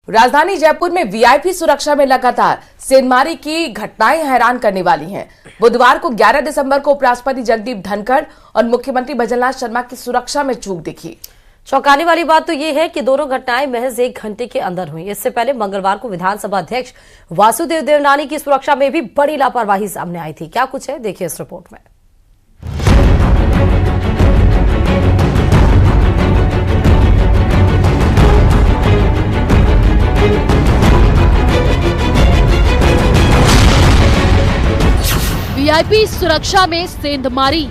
राजधानी जयपुर में वीआईपी सुरक्षा में लगातार सेंधमारी की घटनाएं हैरान करने वाली हैं। बुधवार को 11 दिसंबर को उपराष्ट्रपति जगदीप धनखड़ और मुख्यमंत्री भजनलाल शर्मा की सुरक्षा में चूक दिखी। चौंकाने वाली बात तो ये है कि दोनों घटनाएं महज 1 घंटे के अंदर हुई। इससे पहले मंगलवार को विधानसभा अध्यक्ष वासुदेव देवनानी की सुरक्षा में भी बड़ी लापरवाही सामने आई थी। क्या कुछ है, देखिए इस रिपोर्ट में। वीआईपी सुरक्षा में सेंधमारी।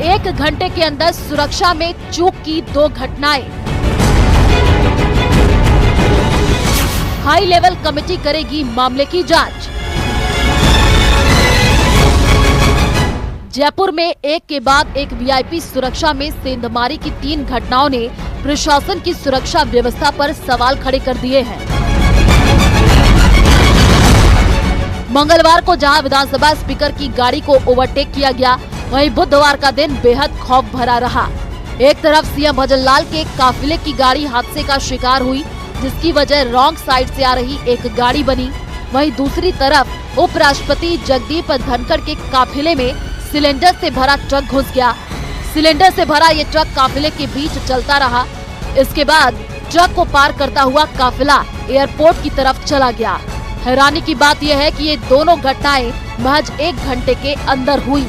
एक घंटे के अंदर सुरक्षा में चूक की 2 घटनाएं। हाई लेवल कमेटी करेगी मामले की जांच। जयपुर में एक के बाद एक वीआईपी सुरक्षा में सेंधमारी की 3 घटनाओं ने प्रशासन की सुरक्षा व्यवस्था पर सवाल खड़े कर दिए हैं। मंगलवार को जहां विधानसभा स्पीकर की गाड़ी को ओवरटेक किया गया, वहीं बुधवार का दिन बेहद खौफ भरा रहा। एक तरफ सीएम भजनलाल के काफिले की गाड़ी हादसे का शिकार हुई, जिसकी वजह रॉन्ग साइड से आ रही एक गाड़ी बनी। वहीं दूसरी तरफ उपराष्ट्रपति जगदीप धनखड़ के काफिले में सिलेंडर से भरा ट्रक घुस गया। सिलेंडर से भरा ये ट्रक काफिले के बीच चलता रहा। इसके बाद ट्रक को पार करता हुआ काफिला एयरपोर्ट की तरफ चला गया। हैरानी की बात यह है कि ये दोनों घटनाएं महज 1 घंटे के अंदर हुई।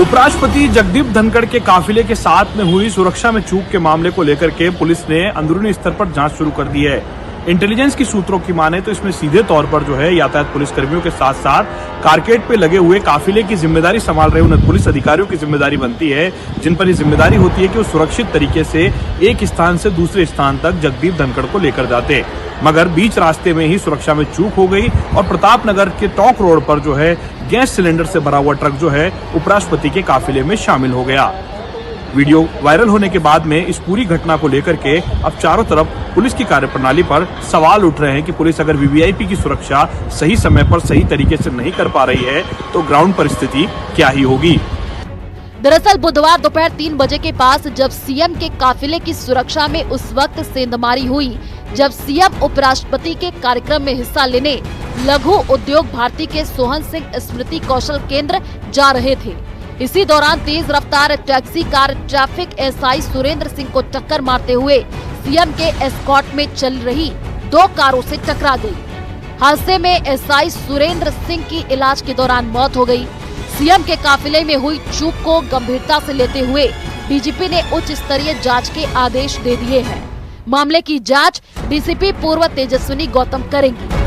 उपराष्ट्रपति जगदीप धनखड़ के काफिले के साथ में हुई सुरक्षा में चूक के मामले को लेकर के पुलिस ने अंदरूनी स्तर पर जांच शुरू कर दी है। इंटेलिजेंस की सूत्रों की माने तो इसमें सीधे तौर पर जो है यातायात पुलिस कर्मियों के साथ साथ कारकेड पे लगे हुए काफिले की जिम्मेदारी संभाल रहे उन पुलिस अधिकारियों की जिम्मेदारी बनती है, जिन पर ये जिम्मेदारी होती है कि वो सुरक्षित तरीके से एक स्थान से दूसरे स्थान तक जगदीप धनखड़ को लेकर जाते। मगर बीच रास्ते में ही सुरक्षा में चूक हो गई और प्रताप नगर के टॉक रोड पर जो है गैस सिलेंडर से भरा हुआ ट्रक जो है उपराष्ट्रपति के काफिले में शामिल हो गया। वीडियो वायरल होने के बाद में इस पूरी घटना को लेकर के अब चारों तरफ पुलिस की कार्यप्रणाली पर सवाल उठ रहे हैं कि पुलिस अगर वीवीआईपी की सुरक्षा सही समय पर सही तरीके से नहीं कर पा रही है तो ग्राउंड परिस्थिति क्या ही होगी। दरअसल बुधवार दोपहर 3 बजे के पास जब सीएम के काफिले की सुरक्षा में उस वक्त सेंधमारी हुई जब सीएम उपराष्ट्रपति के कार्यक्रम में हिस्सा लेने लघु उद्योग भारती के सोहन सिंह स्मृति कौशल केंद्र जा रहे थे। इसी दौरान तेज रफ्तार taxi car traffic SI Surendra Singh को टक्कर मारते हुए सीएम के एस्कॉर्ट में चल रही 2 कारों से टकरा गई। हादसे में एसआई सुरेंद्र सिंह की इलाज के दौरान मौत हो गई। सीएम के काफिले में हुई चूक को गंभीरता से लेते हुए डीजीपी ने उच्च स्तरीय जांच के आदेश दे दिए हैं। मामले की जांच डीसीपी पूर्व तेजस्विनी गौतम करेंगी।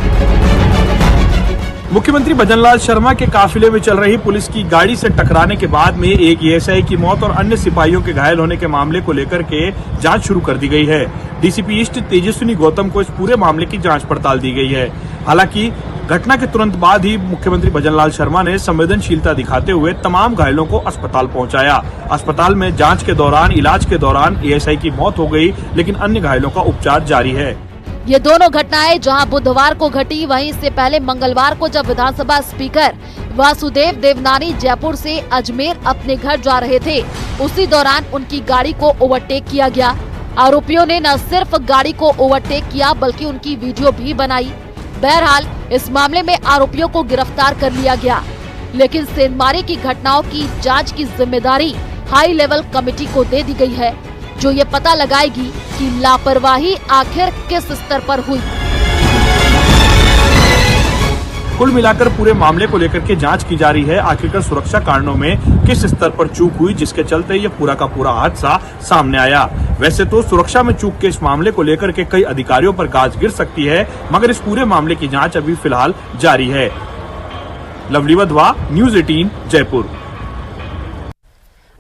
मुख्यमंत्री भजनलाल शर्मा के काफिले में चल रही पुलिस की गाड़ी से टकराने के बाद में एक एएसआई की मौत और अन्य सिपाहियों के घायल होने के मामले को लेकर के जांच शुरू कर दी गई है। डीसीपी ईस्ट तेजस्विनी गौतम को इस पूरे मामले की जांच पड़ताल दी गई है। हालांकि घटना के तुरंत बाद ही मुख्यमंत्री भजनलाल शर्मा ने संवेदनशीलता दिखाते हुए तमाम घायलों को अस्पताल पहुंचाया। अस्पताल में जांच के दौरान इलाज के दौरान एएसआई की मौत हो गई, लेकिन अन्य घायलों का उपचार जारी है। ये दोनों घटनाएं जहां बुधवार को घटी, वहीं इससे पहले मंगलवार को जब विधानसभा स्पीकर वासुदेव देवनानी जयपुर से अजमेर अपने घर जा रहे थे, उसी दौरान उनकी गाड़ी को ओवरटेक किया गया। आरोपियों ने न सिर्फ गाड़ी को ओवरटेक किया बल्कि उनकी वीडियो भी बनाई। बहरहाल इस मामले में आरोपियों को गिरफ्तार कर लिया गया, लेकिन सेंधमारी की घटनाओं की जाँच की जिम्मेदारी हाई लेवल कमेटी को दे दी गयी है, जो ये पता लगाएगी कि लापरवाही आखिर किस स्तर पर हुई। कुल मिलाकर पूरे मामले को लेकर के जांच की जा रही है। आखिरकार सुरक्षा कारणों में किस स्तर पर चूक हुई जिसके चलते ये पूरा का पूरा हादसा सामने आया। वैसे तो सुरक्षा में चूक के इस मामले को लेकर के कई अधिकारियों पर गाज गिर सकती है, मगर इस पूरे मामले की जाँच अभी फिलहाल जारी है। Lovely Wadhwa, news 18 Jaipur.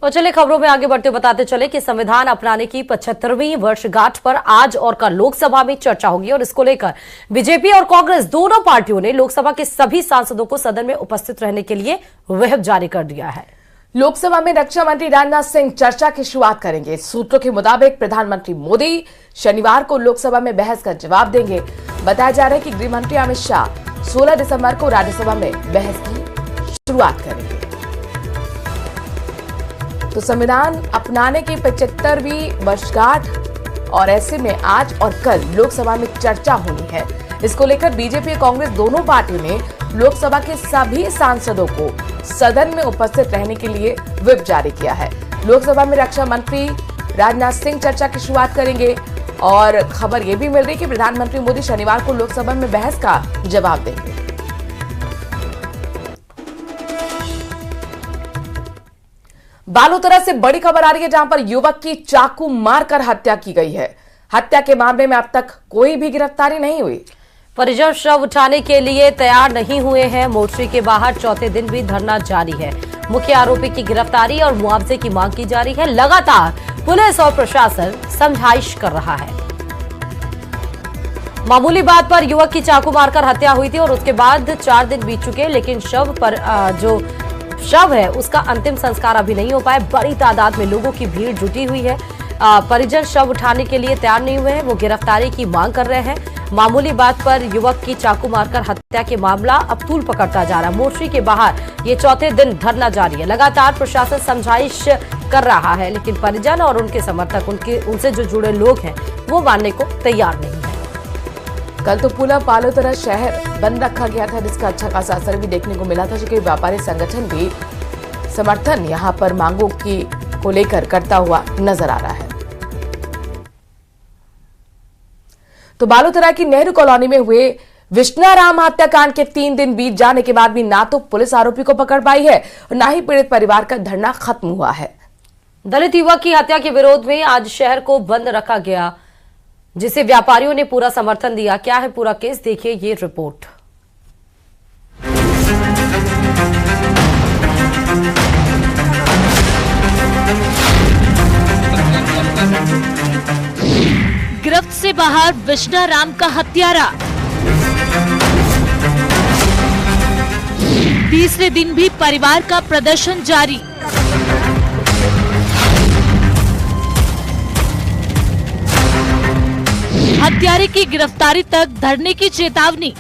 और चलिए खबरों में आगे बढ़ते बताते चले कि संविधान अपनाने की 75वीं वर्षगांठ पर आज और कल लोकसभा में चर्चा होगी और इसको लेकर बीजेपी और कांग्रेस दोनों पार्टियों ने लोकसभा के सभी सांसदों को सदन में उपस्थित रहने के लिए व्हिप जारी कर दिया है। लोकसभा में रक्षा मंत्री राजनाथ सिंह चर्चा की शुरुआत करेंगे। सूत्रों के मुताबिक प्रधानमंत्री मोदी शनिवार को लोकसभा में बहस का जवाब देंगे। बताया जा रहा है कि गृह मंत्री अमित शाह 16 दिसंबर को राज्यसभा में बहस की शुरुआत करेंगे। तो संविधान अपनाने की 75वीं वर्षगांठ और ऐसे में आज और कल लोकसभा में चर्चा होनी है। इसको लेकर बीजेपी और कांग्रेस दोनों पार्टियों ने लोकसभा के सभी सांसदों को सदन में उपस्थित रहने के लिए व्हिप जारी किया है। लोकसभा में रक्षा मंत्री राजनाथ सिंह चर्चा की शुरुआत करेंगे और खबर यह भी मिल रही है कि प्रधानमंत्री मोदी शनिवार को लोकसभा में बहस का जवाब देंगे। बालोतरा से बड़ी खबर आ रही है, जहां पर युवक की चाकू मारकर हत्या की गई है। हत्या के मामले में अब तक कोई भी गिरफ्तारी नहीं हुई। परिजन शव उठाने के लिए तैयार नहीं हुए हैं। मोर्चे के बाहर चौथे दिन भी धरना जारी है। मुख्य आरोपी की गिरफ्तारी और मुआवजे की मांग की जा रही है। लगातार पुलिस और प्रशासन समझाइश कर रहा है। मामूली बात पर युवक की चाकू मारकर हत्या हुई थी और उसके बाद 4 दिन बीत चुके, लेकिन शव पर जो शव है उसका अंतिम संस्कार अभी नहीं हो पाया। बड़ी तादाद में लोगों की भीड़ जुटी हुई है। परिजन शव उठाने के लिए तैयार नहीं हुए हैं, वो गिरफ्तारी की मांग कर रहे हैं। मामूली बात पर युवक की चाकू मारकर हत्या के मामला अब तूल पकड़ता जा रहा है। मोर्चे के बाहर ये चौथे दिन धरना जारी है। लगातार प्रशासन समझाइश कर रहा है, लेकिन परिजन और उनके समर्थक, उनसे जो जुड़े लोग हैं, वो मानने को तैयार नहीं है। कल तो पूरा बालोतरा शहर बंद रखा गया था, जिसका अच्छा खासा असर भी देखने को मिला था, क्योंकि व्यापारी संगठन भी समर्थन यहां पर मांगों को लेकर करता हुआ नजर आ रहा है। तो बालोतरा की नेहरू कॉलोनी में हुए विष्णाराम हत्याकांड के 3 दिन बीत जाने के बाद भी ना तो पुलिस आरोपी को पकड़ पाई है और ना ही पीड़ित परिवार का धरना खत्म हुआ है। दलित युवक की हत्या के विरोध में आज शहर को बंद रखा गया, जिसे व्यापारियों ने पूरा समर्थन दिया। क्या है पूरा केस, देखिए ये रिपोर्ट। गिरफ्त से बाहर विष्णाराम का हत्यारा। तीसरे दिन भी परिवार का प्रदर्शन जारी। हत्यारे की गिरफ्तारी तक धरने की चेतावनी।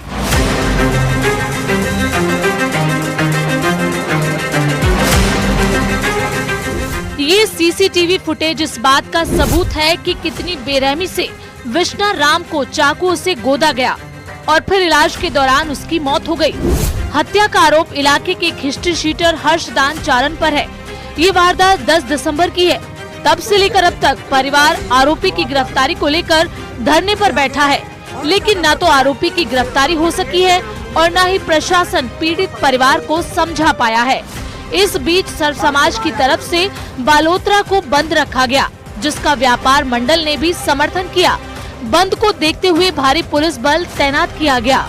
ये सीसीटीवी फुटेज इस बात का सबूत है कि कितनी बेरहमी से विष्णाराम को चाकू से गोदा गया और फिर इलाज के दौरान उसकी मौत हो गई। हत्या का आरोप इलाके के एक हिस्ट्री शीटर हर्षदान चारण पर है। ये वारदात 10 दिसंबर की है। तब से लेकर अब तक परिवार आरोपी की गिरफ्तारी को लेकर धरने पर बैठा है, लेकिन न तो आरोपी की गिरफ्तारी हो सकी है और न ही प्रशासन पीड़ित परिवार को समझा पाया है। इस बीच सर्व समाज की तरफ से बालोतरा को बंद रखा गया, जिसका व्यापार मंडल ने भी समर्थन किया। बंद को देखते हुए भारी पुलिस बल तैनात किया गया।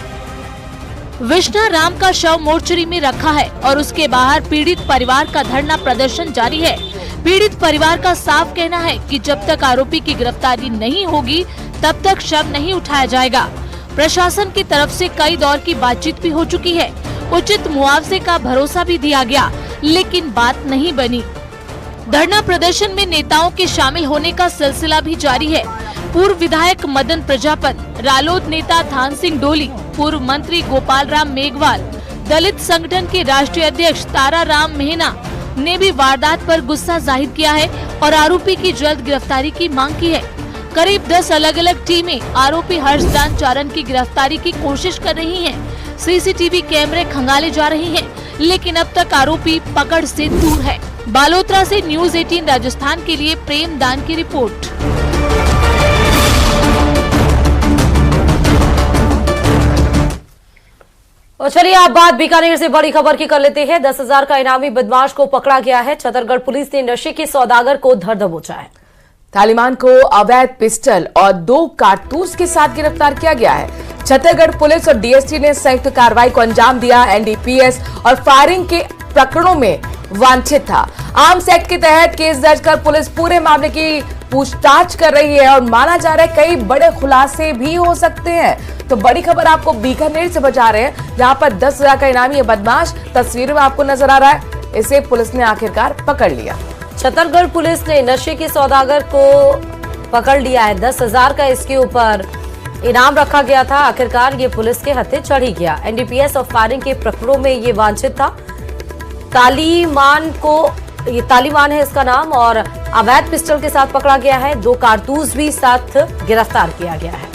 विष्णाराम का शव मोर्चरी में रखा है और उसके बाहर पीड़ित परिवार का धरना प्रदर्शन जारी है। पीड़ित परिवार का साफ कहना है कि जब तक आरोपी की गिरफ्तारी नहीं होगी तब तक शव नहीं उठाया जाएगा। प्रशासन की तरफ से कई दौर की बातचीत भी हो चुकी है। उचित मुआवजे का भरोसा भी दिया गया, लेकिन बात नहीं बनी। धरना प्रदर्शन में नेताओं के शामिल होने का सिलसिला भी जारी है। पूर्व विधायक मदन प्रजापत, रालोद नेता थान सिंह डोली, पूर्व मंत्री गोपाल राम मेघवाल, दलित संगठन के राष्ट्रीय अध्यक्ष तारा राम मेहना ने भी वारदात पर गुस्सा जाहिर किया है और आरोपी की जल्द गिरफ्तारी की मांग की है। करीब 10 अलग अलग टीमें आरोपी हर्षदान चारण की गिरफ्तारी की कोशिश कर रही हैं। सीसीटीवी कैमरे खंगाले जा रहे हैं, लेकिन अब तक आरोपी पकड़ से दूर है। बालोतरा से न्यूज़ 18 राजस्थान के लिए प्रेम दान की रिपोर्ट। और चलिए आप बात बीकानेर से बड़ी खबर की कर लेते हैं। 10,000 का इनामी बदमाश को पकड़ा गया है। छतरगढ़ पुलिस ने नशे के सौदागर को धर दबोचा है। तालिबान को अवैध पिस्टल और 2 कारतूस के साथ गिरफ्तार किया गया है। छत्तीसगढ़ पुलिस और डीएसटी ने संयुक्त कार्रवाई को अंजाम दिया। एनडीपीएस और फायरिंग के प्रकरणों में वांछित था। आर्म्स एक्ट के तहत केस दर्ज कर पुलिस पूरे मामले की पूछताछ कर रही है और माना जा रहा है कई बड़े खुलासे भी हो सकते हैं। तो बड़ी खबर आपको बीकानेर से बचा रहे हैं, जहां पर 10,000 का इनामी बदमाश तस्वीर में आपको नजर आ रहा है। इसे पुलिस ने आखिरकार पकड़ लिया। छत्तीसगढ़ पुलिस ने नशे के सौदागर को पकड़ लिया है। 10,000 का इसके ऊपर इनाम रखा गया था। आखिरकार ये पुलिस के हत्थे चढ़ ही गया। एनडीपीएस और फायरिंग के प्रकरणों में ये वांछित था। तालिबान को ये तालिबान है इसका नाम, और अवैध पिस्टल के साथ पकड़ा गया है। 2 कारतूस भी साथ गिरफ्तार किया गया है।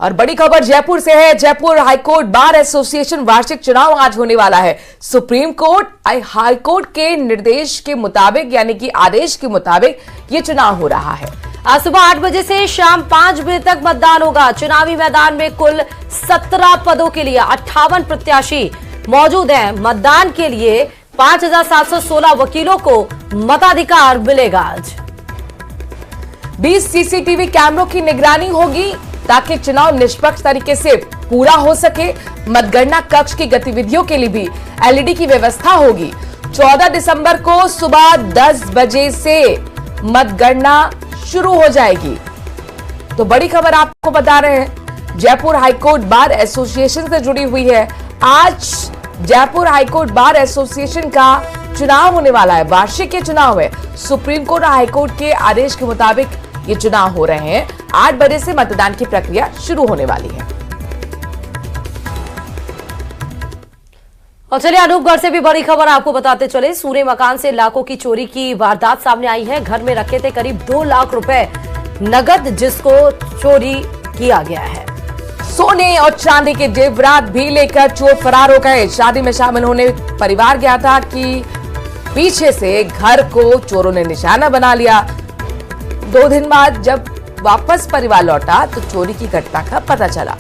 और बड़ी खबर जयपुर से है। जयपुर हाईकोर्ट बार एसोसिएशन वार्षिक चुनाव आज होने वाला है। सुप्रीम कोर्ट हाईकोर्ट के निर्देश के मुताबिक, यानी कि आदेश के मुताबिक ये चुनाव हो रहा है। आज सुबह 8 बजे से शाम 5 बजे तक मतदान होगा। चुनावी मैदान में कुल 17 पदों के लिए 58 प्रत्याशी मौजूद हैं। मतदान के लिए 5716 वकीलों को मताधिकार मिलेगा। आज 20 सीसीटीवी कैमरों की निगरानी होगी ताकि चुनाव निष्पक्ष तरीके से पूरा हो सके। मतगणना कक्ष की गतिविधियों के लिए भी एलईडी की व्यवस्था होगी। 14 दिसंबर को सुबह 10 बजे से मतगणना शुरू हो जाएगी। तो बड़ी खबर आपको बता रहे हैं, जयपुर हाईकोर्ट बार एसोसिएशन से जुड़ी हुई है। आज जयपुर हाईकोर्ट बार एसोसिएशन का चुनाव होने वाला है। वार्षिक ये चुनाव है। सुप्रीम कोर्ट और हाईकोर्ट के आदेश के मुताबिक ये चुनाव हो रहे हैं। 8 बजे से मतदान की प्रक्रिया शुरू होने वाली है। और चलिए अनूपगढ़ से भी बड़ी खबर आपको बताते चले। सूरे मकान से लाखों की चोरी की वारदात सामने आई है। घर में रखे थे करीब 2 लाख रुपए नगद, जिसको चोरी किया गया है। सोने और चांदी के जेवरात भी लेकर चोर फरार हो गए। शादी में शामिल होने परिवार गया था कि पीछे से घर को चोरों ने निशाना बना लिया। 2 दिन बाद जब वापस परिवार लौटा तो चोरी की घटना का पता चला।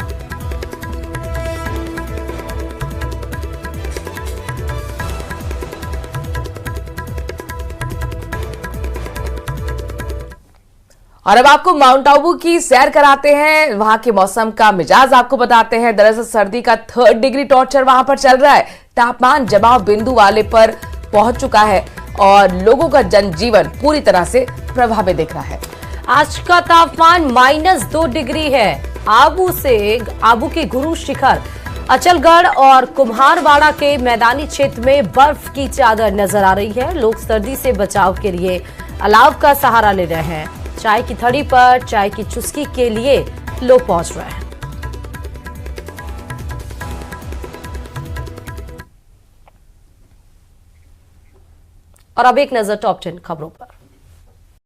और अब आपको माउंट आबू की सैर कराते हैं। वहां के मौसम का मिजाज आपको बताते हैं। दरअसल सर्दी का 3rd डिग्री टॉर्चर वहां पर चल रहा है। तापमान जमाव बिंदु वाले पर पहुंच चुका है और लोगों का जनजीवन पूरी तरह से प्रभावित दिख रहा है। आज का तापमान -2 डिग्री है। आबू के गुरु शिखर, अचलगढ़ और कुम्हारवाड़ा के मैदानी क्षेत्र में बर्फ की चादर नजर आ रही है। लोग सर्दी से बचाव के लिए अलाव का सहारा ले रहे हैं। चाय की थड़ी पर चाय की चुस्की के लिए लोग पहुंच रहे हैं। और अब एक नजर टॉप 10 खबरों पर।